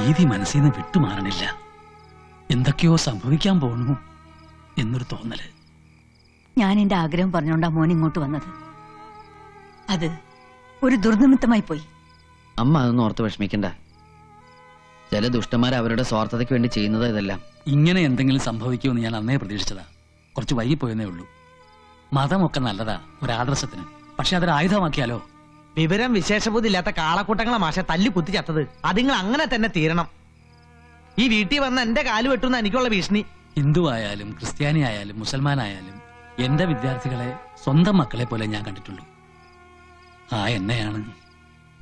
ഭീതി മനസ്സിൽ നിന്ന് വിട്ടുമാറണില്ല. എന്തൊക്കെയോ സംഭവിക്കാൻ പോണു എന്നൊരു തോന്നല്. ഞാൻ എന്റെ ആഗ്രഹം പറഞ്ഞോണ്ടാ മോൻ ഇങ്ങോട്ട് വന്നത്. അത് ഒരു ദുർനിമിത്തമായി പോയി. അമ്മ അതൊന്നും ഓർത്ത് വിഷമിക്കണ്ട. ചില ദുഷ്ടന്മാർ അവരുടെ സ്വാർത്ഥതയ്ക്ക് വേണ്ടി ചെയ്യുന്നത് ഇതെല്ലാം. ഇങ്ങനെ എന്തെങ്കിലും സംഭവിക്കുമെന്ന് ഞാൻ അന്നേ പ്രതീക്ഷിച്ചതാ. കുറച്ച് വൈകിപ്പോയെന്നേ ഉള്ളൂ. മതമൊക്കെ നല്ലതാ ഒരാദർശത്തിന്, പക്ഷെ അതൊരു ആയുധമാക്കിയാലോ? വിവരം വിശേഷബുദ്ധി ഇല്ലാത്ത കാളക്കൂട്ടങ്ങളെ മാഷ തല്ലി കുത്തി ചത്തത്. അതിങ്ങൾ അങ്ങനെ തന്നെ തീരണം. ഈ വീട്ടിൽ വന്ന എന്റെ കാല് വെട്ടുന്ന എനിക്കുള്ള ഭീഷണി. ഹിന്ദു ആയാലും ക്രിസ്ത്യാനി ആയാലും മുസൽമാനായാലും എന്റെ വിദ്യാർത്ഥികളെ സ്വന്തം മക്കളെ പോലെ ഞാൻ കണ്ടിട്ടുള്ളൂ. ആ എന്നെയാണ്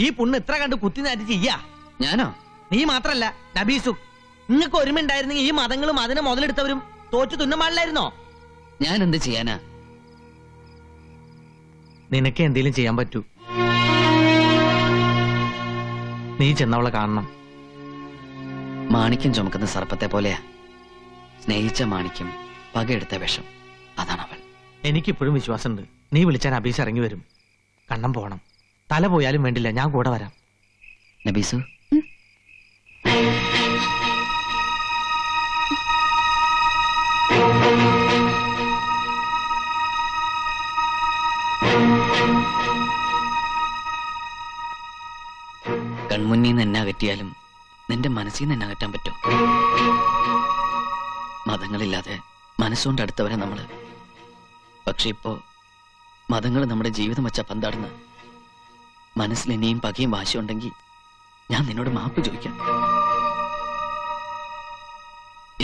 ഈ പുണ്ണ് ഇത്ര കണ്ട് കുത്തി നാറ്റി ചെയ്യാ. ഞാനോ? നീ മാത്രല്ല നബീസു. നിങ്ങൾക്ക് ഒരുമ ഉണ്ടായിരുന്നെങ്കിൽ ഈ മതങ്ങളും അതിനെ മുതലെടുത്തവരും തോറ്റു തുന്നം പാടില്ലായിരുന്നോ? ഞാൻ എന്ത് ചെയ്യാനാ? നിനക്ക് എന്തെങ്കിലും ചെയ്യാൻ പറ്റൂ. നീ ചെന്നവളെ കാണണം. മാണിക്യം ചുമക്കുന്ന സർപ്പത്തെ പോലെയാ. സ്നേഹിച്ച മാണിക്യം, പകയെടുത്ത വിഷം. അതാണ് അവൾ. എനിക്കിപ്പോഴും വിശ്വാസമുണ്ട്. നീ വിളിച്ചാൽ നബീസ് ഇറങ്ങി വരും. കണ്ണം പോണം. തല പോയാലും വേണ്ടില്ല, ഞാൻ കൂടെ വരാം. നബീസു, കൺമുന്നിൽ നിന്ന് എന്നെ അകറ്റിയാലും നിന്റെ മനസ്സിൽ നിന്ന് എന്നെ അകറ്റാൻ പറ്റുമോ? മതങ്ങളില്ലാതെ മനസ്സുകൊണ്ട് അടുത്തവരെ നമ്മള്. പക്ഷെ ഇപ്പോ മതങ്ങൾ നമ്മുടെ ജീവിതം വെച്ചാ പന്താടുന്ന. മനസ്സിൽ ഇനിയും പകയും വാശിയുണ്ടെങ്കിൽ ഞാൻ നിന്നോട് മാപ്പ് ചോദിക്കാം.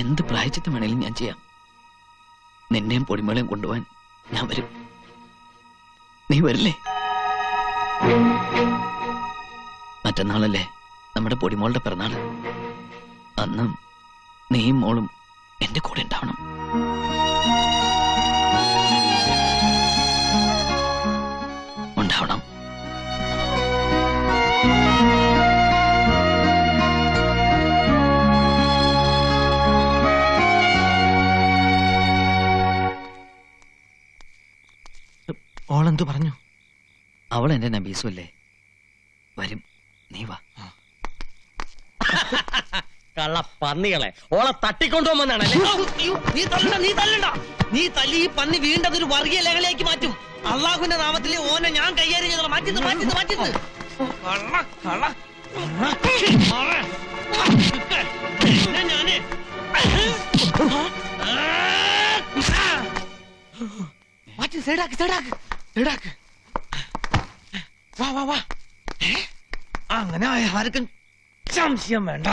എന്ത് പ്രായച്ചിത്തം വേണേലും ഞാൻ ചെയ്യാം. നിന്നെയും പൊടിമകളെയും കൊണ്ടുപോവാൻ ഞാൻ വരും. നീ വരില്ലേ? മറ്റന്നാളല്ലേ നമ്മുടെ പൊടിമോളുടെ പിറന്നാള്. അന്ന് നീയും മോളും എന്റെ കൂടെ ഉണ്ടാവണം. ഉണ്ടാവണം. ഓളെന്തു പറഞ്ഞു? അവൾ എന്റെ നബീസു അല്ലേ? വരും. നീ വാ. കള്ള പന്നികളെ ഓളെ തട്ടിക്കൊണ്ടുപോകുമെന്നാണല്ലേ? നീ തല്ലി ഈ പന്നി വീണ്ടതൊരു വർഗീയ ലഹളയാക്കി മാറ്റും. അള്ളാഹുവിന്റെ നാമത്തിലെ ഓനെ ഞാൻ കൈകാര്യം ചെയ്തോളാം. മാറ്റുന്നു. അങ്ങനെ ആർക്കും സംശയം വേണ്ട.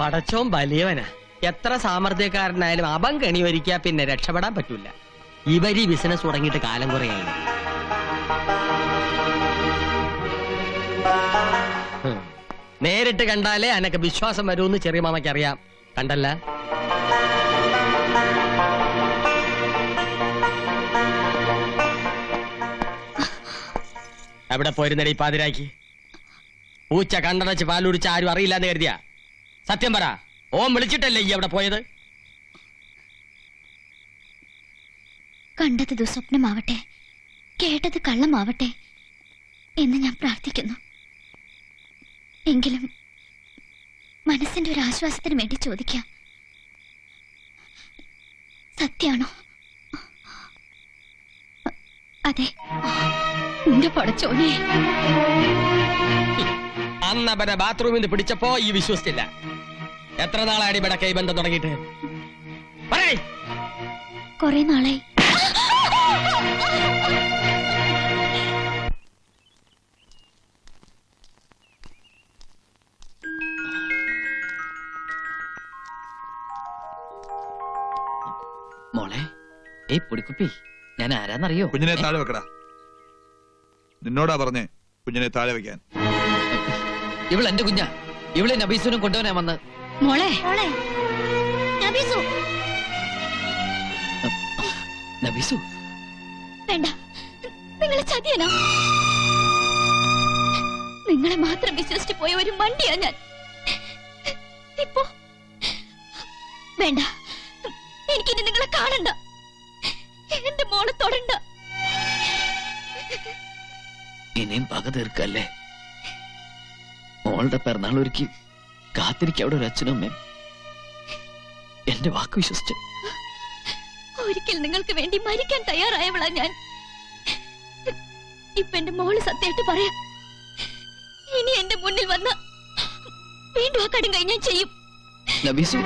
പടച്ചോൻ വലിയവനാ. എത്ര സാമർഥ്യക്കാരനായാലും അപം കണി ഒരിക്കാ പിന്നെ രക്ഷപ്പെടാൻ പറ്റൂല. ഇവര് ബിസിനസ് തുടങ്ങിയിട്ട് കാലം കുറയായി. നേരിട്ട് കണ്ടാലേ അനക്ക് വിശ്വാസം വരുമെന്ന് ചെറിയ മാമയ്ക്ക് അറിയാം. കണ്ടല്ല? എവിടെ പോയിരുന്നടി പാതിരാക്കി? പൂച്ച കണ്ടടച്ച് പാലുടിച്ച് ആരും അറിയില്ലാന്ന് കരുതിയാ? സത്യം പറ, ഓൻ വിളിച്ചിട്ടല്ലേ ഈ അവിടെ പോയത്? കണ്ടത് ദുസ്വപ്നമാവട്ടെ, കേട്ടത് കള്ളമാവട്ടെ എന്ന് ഞാൻ പ്രാർത്ഥിക്കുന്നു. എങ്കിലും മനസ്സിന്റെ ഒരു ആശ്വാസത്തിന് വേണ്ടി ചോദിക്കാം, സത്യാണോ? അതെ. എന്റെ പടച്ചോനെ, അന്നവരെ ബാത്റൂമിൽ നിന്ന് പിടിച്ചപ്പോ ഈ വിശ്വസിച്ചില്ല. എത്ര നാളായി ഇവിടെ കൈബന്ധം തുടങ്ങിയിട്ട്? കുറെ നാളായി. മോളെ, ഏയ് പൊടിക്കുപ്പി, ഞാൻ ആരാന്നറിയോ? കുഞ്ഞിനെ താഴെ വെക്കടാ. നിന്നോടാ പറഞ്ഞേ കുഞ്ഞിനെ താഴെ വെക്കാൻ. ഇവൾ എന്റെ കുഞ്ഞാ. ഇവളെ നബീസുനും കൊണ്ടുവനാ വന്ന്. മോളെ നബീസു, നബീസു വേണ്ട. നിങ്ങളെ ചതിയനാ. നിങ്ങളെ മാത്രം വിശ്വസിച്ച് പോയ ഒരു മണ്ടിയാ ഞാൻ. ഇപ്പോ വേണ്ട, എനിക്കിനി നിങ്ങൾ മോളെ കാണണ്ട, എന്റെ മോളെ തൊടണ്ട. ഇനിയും പക തീർക്കല്ലേ? മോളുടെ പിറന്നാൾ ഒരുക്കി കാത്തിരിക്കുക അവിടെ ഒരു അച്ഛനും അമ്മയും. എന്റെ വാക്ക് വിശ്വസിച്ച് ഒരിക്കൽ നിങ്ങൾക്ക് വേണ്ടി മരിക്കാൻ തയ്യാറായവളാ ഞാൻ. ഇപ്പൊ എന്റെ മോള് സത്യമായിട്ട് പറയാം, ഇനി എന്റെ മുന്നിൽ വന്ന വീണ്ടും ആ കടും കഴിഞ്ഞ് ഞാൻ ചെയ്യും. നബീസു,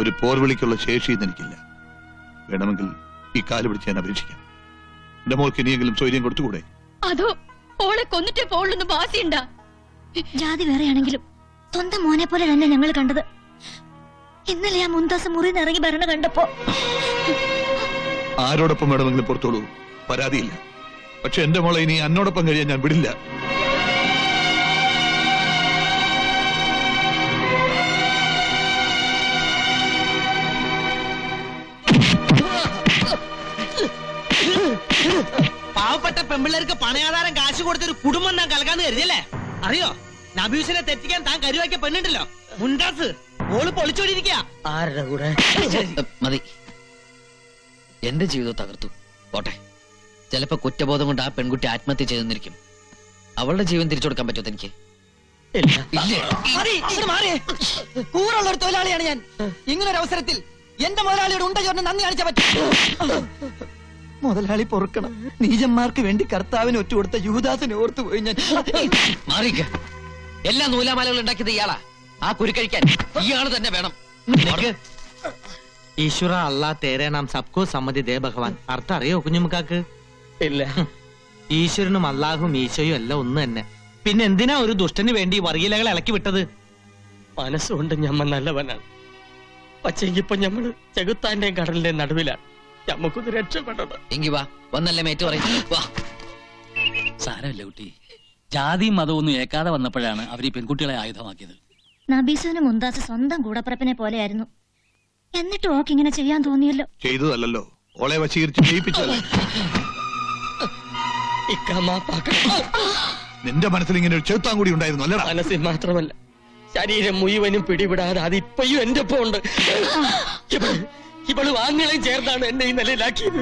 ഒരു പോർവിളിക്കുള്ള ശേഷിയൊന്നും എനിക്കില്ല. വേണമെങ്കിൽ ഈ കാല് പിടിച്ച് ഞാൻ അപേക്ഷിക്കാം. എന്റെ മോൾക്ക് ഇനിയെങ്കിലും സ്വൈര്യം കൊടുത്തുകൂടെ? അതോ ഓളെ കൊന്നിട്ടേ പോളൊന്ന് ബാസിയുണ്ട? ജാതി വേറെയാണെങ്കിലും സ്വന്തം മോനെ പോലെ തന്നെ ഞങ്ങൾ കണ്ടത്. ഇന്നലെ ആ മുന്താസ് മുറിയിൽ നിന്ന് ഇറങ്ങി ഭരണ കണ്ടപ്പോ ആരോടൊപ്പം വേണമെങ്കിലും പുറത്തോളൂ, പരാതിയില്ല. പക്ഷെ എന്റെ മോളെ ഇനി എന്നോടൊപ്പം കഴിയാൻ ഞാൻ വിടില്ല. പാവപ്പെട്ട പെമ്പിള്ളേർക്ക് പണയാധാരം കാശ് കൊടുത്തൊരു കുടുംബം താൻ കലക്കാന്ന് കരുതിയല്ലേ? അറിയോ, നബീസിനെ തെറ്റിക്കാൻ താൻ കരുവാക്കിയ പെണ്ണുണ്ടല്ലോ മുണ്ടാസ്, ഓള് പൊളിച്ചോടിയിരിക്കുക. ആരുടെ കൂടെ? മതി. എന്റെ ജീവിതം തകർത്തു പോട്ടെ. ചിലപ്പോ കുറ്റബോധം കൊണ്ട് ആ പെൺകുട്ടി ആത്മഹത്യ ചെയ്തെന്നിരിക്കും. അവളുടെ ജീവൻ തിരിച്ചു കൊടുക്കാൻ പറ്റുമോ എനിക്ക്? കൂറുള്ള ഒരു തൊഴിലാളിയാണ് ഞാൻ. ഇങ്ങനൊരു അവസരത്തിൽ എന്റെ മുതലാളിയുടെ ഉണ്ട ചോറിന് നന്ദി കാണിച്ചാൽ പറ്റും. മുതലാളി പൊറുക്കണം. നീചന്മാർക്ക് വേണ്ടി കർത്താവിന് ഒറ്റുകൊടുത്ത യൂദാസിനെ ഓർത്തുപോയി ഞാൻ. മാറിക്ക. എല്ലാ നൂലാമാലകൾ ഉണ്ടാക്കിയത് ഇയാളാ. ആ കുരുക്കഴിക്കാൻ ഇയാള് തന്നെ വേണം. ഈശ്വര അല്ലാ തേരെ നാം സബ്കോ സമ്മതി ദേ ഭഗവാൻ. അർത്ഥം അറിയോ കുഞ്ഞുമുക്കാക്ക്? ഇല്ല. ഈശ്വരനും അള്ളാഹും ഈശോയും എല്ലാം ഒന്ന് തന്നെ. പിന്നെ എന്തിനാ ഒരു ദുഷ്ടന് വേണ്ടി വർഗീലകൾ ഇളക്കി വിട്ടത്? മനസ്സുകൊണ്ട് ഞമ്മ നല്ലവനാണ്. പക്ഷെങ്കിപ്പോ ഞമ്മള് ചെകുത്താന്റെയും കടലിന്റെയും നടുവിലാണ്. ഞമ്മക്കൊന്ന് രക്ഷപ്പെട്ടത്. എങ്കി വാ, വന്നല്ലേ മേറ്റ് പറയും. വാ. സാരമില്ല കുട്ടി, ജാതിയും മതവും ഒന്നും ഏക്കാതെ വന്നപ്പോഴാണ് അവർ ഈ പെൺകുട്ടികളെ ആയുധമാക്കിയത്. നബീസുവിന് മുന്താസ് സ്വന്തം കൂടപ്പിറപ്പിനെ പോലെയായിരുന്നു. എന്നിട്ട് ഓക്ക് ഇങ്ങനെ ചെയ്യാൻ തോന്നിയല്ലോ. ചെയ്തതല്ലോ, ഓളെ വശീകരിച്ച് ജയിപ്പിച്ചല്ലേ. നിന്റെ മനസ്സിൽ ഇങ്ങനെ ഒരു ചെറുത്താൻ കൂടി ഉണ്ടായിരുന്നു അല്ലടാ? മനസ്സിൽ മാത്രമല്ല, ശരീരം മുഴുവനും പിടിവിടാതെ അതിപ്പോഴും എന്റെ ഒപ്പം ഉണ്ട്. ഇവള് വാങ്ങുകളെയും ചേർന്നാണ് എന്നെ ഈ നിലയിലാക്കിയത്.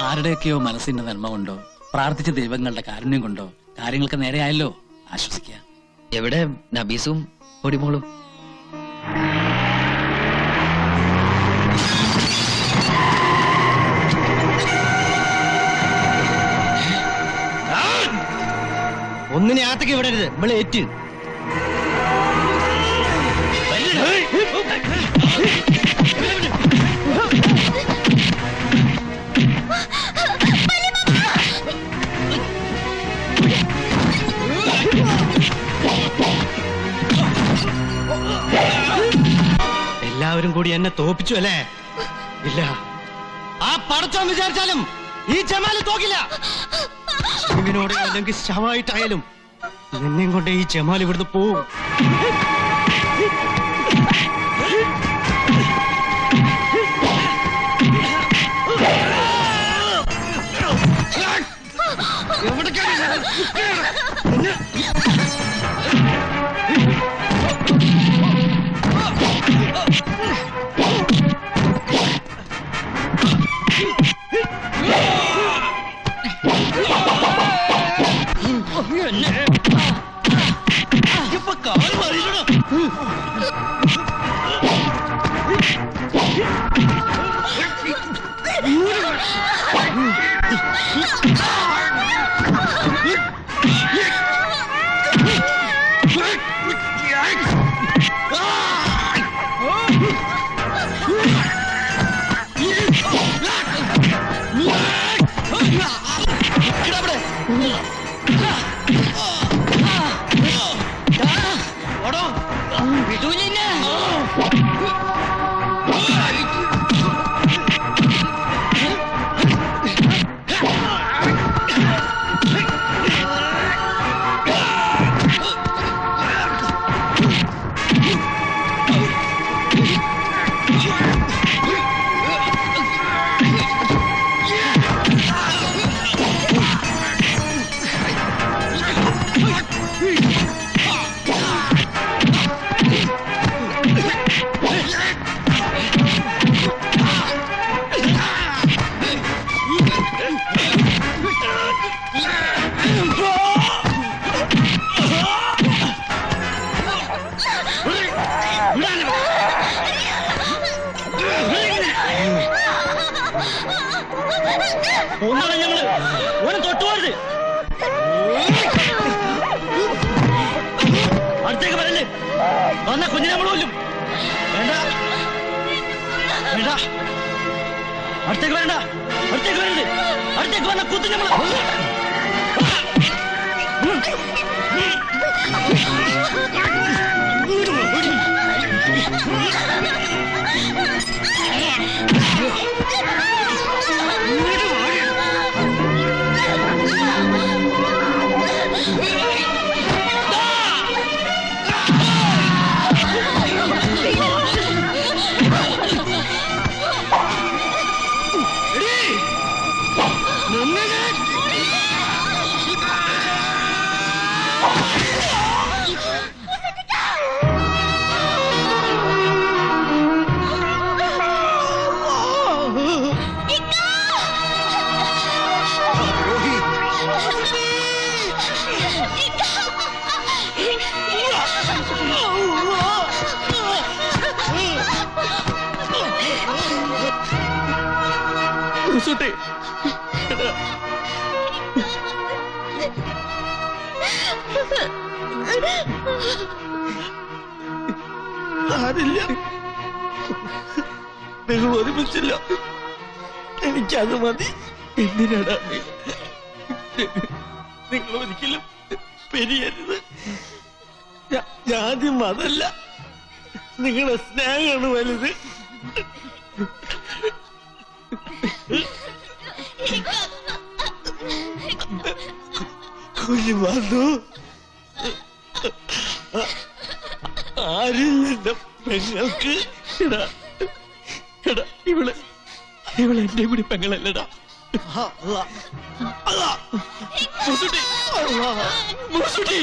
ആരുടെയൊക്കെയോ മനസ്സിന്റെ നന്മ കൊണ്ടോ പ്രാർത്ഥിച്ച ദൈവങ്ങളുടെ കാരുണ്യം കൊണ്ടോ കാര്യങ്ങൾക്ക് നേരെയായല്ലോ. ആശ്വസിക്കുക. എവിടെ നബീസും പൊടിമോളും? ഒന്നിനെ ആത്തേക്ക് വിടരുത്, നമ്മളെ ഏറ്റ്. എല്ലാവരും കൂടി എന്നെ തോപ്പിച്ചു അല്ലേ? ഇല്ല, ആ പടച്ചോൻ വിചാരിച്ചാലും ഈ ജമാല് തോക്കില്ല. ഇവനോട് അല്ലെങ്കിൽ ശവമായിട്ടായാലും എന്നെയും കൊണ്ട് ഈ ജമാൽ ഇവിടുന്ന് പോവും. വരരുത്, അടുത്തേക്ക് വരല്ലേ, വന്ന കുഞ്ഞിനെ നമ്മൾ കൊല്ലും. വേണ്ട വേണ്ട, അടുത്തേക്ക് വേണ്ട, അടുത്തേക്ക് വരരുത്, അടുത്തേക്ക് വന്ന കുത്തി നമ്മൾ. ആരില്ല, നിങ്ങൾ ഒരുമിച്ചില്ല, എനിക്കത് മതി. എന്തിനാടാ നിങ്ങൾ ഒരിക്കലും പെരിയരുത്. ആദ്യം അതല്ല, നിങ്ങളുടെ സ്നേഹമാണ് വലുത്. കുഞ്ഞു വന്നു, ആരില്ല പെങ്ങൾക്ക്. എടാ എടാ, ഇവള് എന്റെ കൂടി പെങ്ങളല്ലടാ. മുസുട്ടി, മുസുട്ടി.